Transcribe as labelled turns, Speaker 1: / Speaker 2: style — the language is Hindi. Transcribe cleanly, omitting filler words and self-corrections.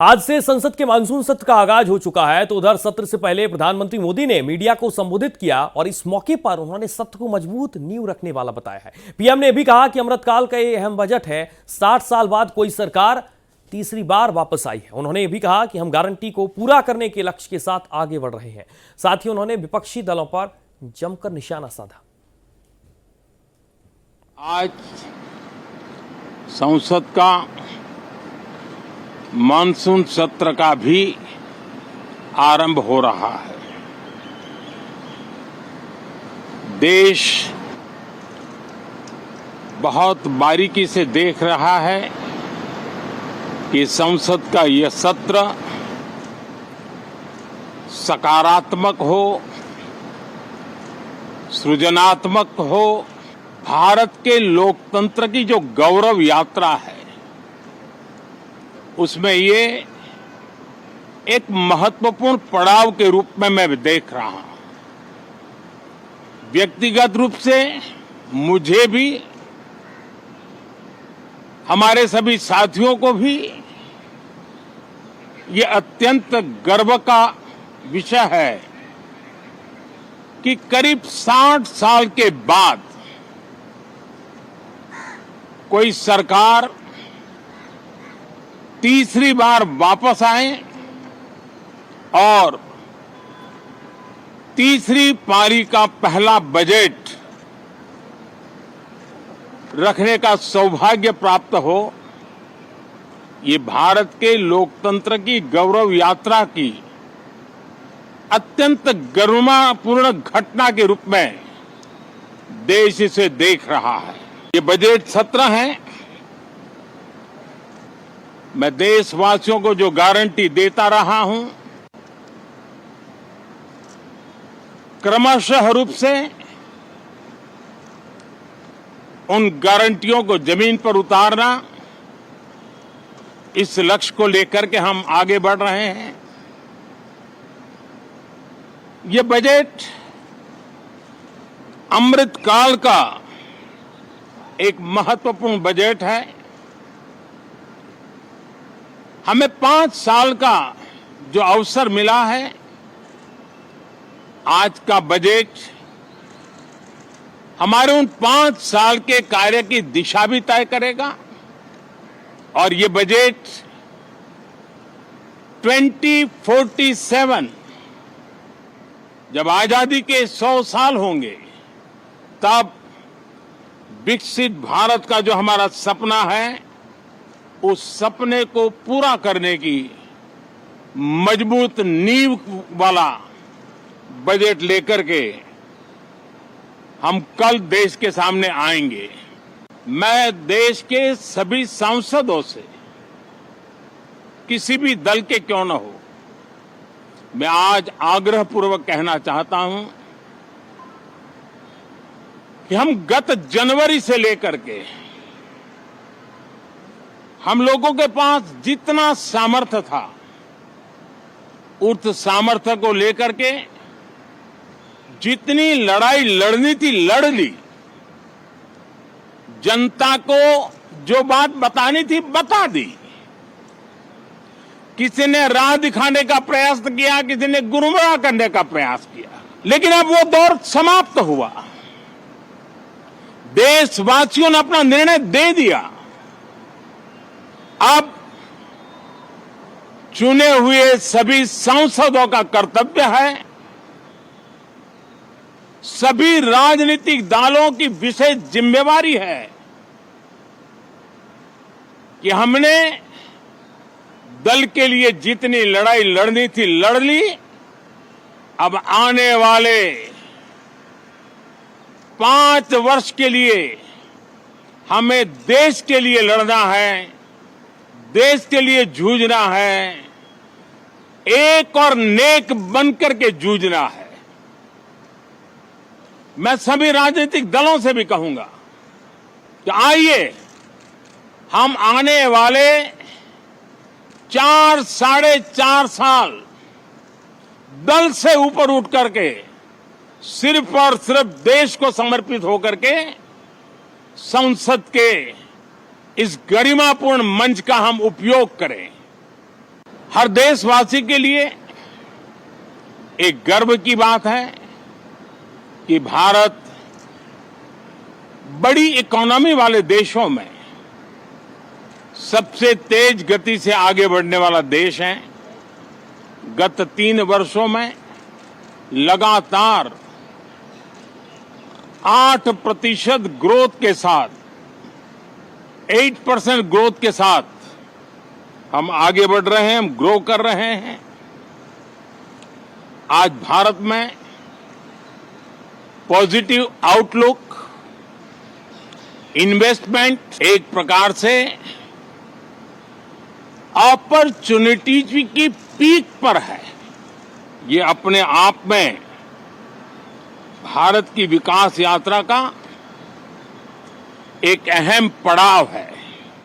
Speaker 1: आज से संसद के मानसून सत्र का आगाज हो चुका है। तो उधर सत्र से पहले प्रधानमंत्री मोदी ने मीडिया को संबोधित किया और इस मौके पर उन्होंने सत्र को मजबूत नींव रखने वाला बताया है। पीएम ने भी कहा कि अमृतकाल का ये अहम बजट है। 60 साल बाद कोई सरकार तीसरी बार वापस आई है। उन्होंने ये भी कहा कि हम गारंटी को पूरा करने के लक्ष्य के साथ आगे बढ़ रहे हैं। साथ ही उन्होंने विपक्षी दलों पर जमकर निशाना साधा।
Speaker 2: आज संसद का मानसून सत्र का भी आरंभ हो रहा है। देश बहुत बारीकी से देख रहा है कि संसद का यह सत्र सकारात्मक हो, सृजनात्मक हो। भारत के लोकतंत्र की जो गौरव यात्रा है उसमें ये एक महत्वपूर्ण पड़ाव के रूप में मैं देख रहा हूं। व्यक्तिगत रूप से मुझे भी, हमारे सभी साथियों को भी ये अत्यंत गर्व का विषय है कि करीब 60 साल के बाद कोई सरकार तीसरी बार वापस आए और तीसरी पारी का पहला बजट रखने का सौभाग्य प्राप्त हो। ये भारत के लोकतंत्र की गौरव यात्रा की अत्यंत गरिमापूर्ण घटना के रूप में देश इसे देख रहा है। ये बजट सत्र है। मैं देशवासियों को जो गारंटी देता रहा हूं, क्रमशः रूप से उन गारंटियों को जमीन पर उतारना, इस लक्ष्य को लेकर के हम आगे बढ़ रहे हैं। ये बजट अमृतकाल का एक महत्वपूर्ण बजट है। हमें 5 साल का जो अवसर मिला है, आज का बजट हमारे उन 5 साल के कार्य की दिशा भी तय करेगा। और ये बजट 2047 जब आजादी के 100 साल होंगे, तब विकसित भारत का जो हमारा सपना है, उस सपने को पूरा करने की मजबूत नींव वाला बजट लेकर के हम कल देश के सामने आएंगे। मैं देश के सभी सांसदों से, किसी भी दल के क्यों न हो, मैं आज आग्रहपूर्वक कहना चाहता हूं कि हम गत जनवरी से लेकर के हम लोगों के पास जितना सामर्थ्य था, उस सामर्थ्य को लेकर के जितनी लड़ाई लड़नी थी लड़ ली। जनता को जो बात बतानी थी बता दी। किसी ने राह दिखाने का प्रयास किया, किसी ने गुमराह करने का प्रयास किया, लेकिन अब वो दौर समाप्त हुआ। देशवासियों ने अपना निर्णय दे दिया। अब चुने हुए सभी सांसदों का कर्तव्य है, सभी राजनीतिक दलों की विशेष जिम्मेवारी है कि हमने दल के लिए जितनी लड़ाई लड़नी थी लड़ ली। अब आने वाले 5 वर्ष के लिए हमें देश के लिए लड़ना है, देश के लिए जूझना है, एक और नेक बनकर के जूझना है। मैं सभी राजनीतिक दलों से भी कहूंगा कि आइए हम आने वाले 4 साढ़े 4 साल दल से ऊपर उठ करके सिर्फ और सिर्फ देश को समर्पित होकर के संसद के इस गरिमापूर्ण मंच का हम उपयोग करें। हर देशवासी के लिए एक गर्व की बात है कि भारत बड़ी इकोनॉमी वाले देशों में सबसे तेज गति से आगे बढ़ने वाला देश है। गत 3 वर्षों में लगातार 8% ग्रोथ के साथ 8% ग्रोथ के साथ हम आगे बढ़ रहे हैं, हम ग्रो कर रहे हैं। आज भारत में पॉजिटिव आउटलुक, इन्वेस्टमेंट एक प्रकार से अपॉर्चुनिटीज की पीक पर है। ये अपने आप में भारत की विकास यात्रा का एक अहम पड़ाव है।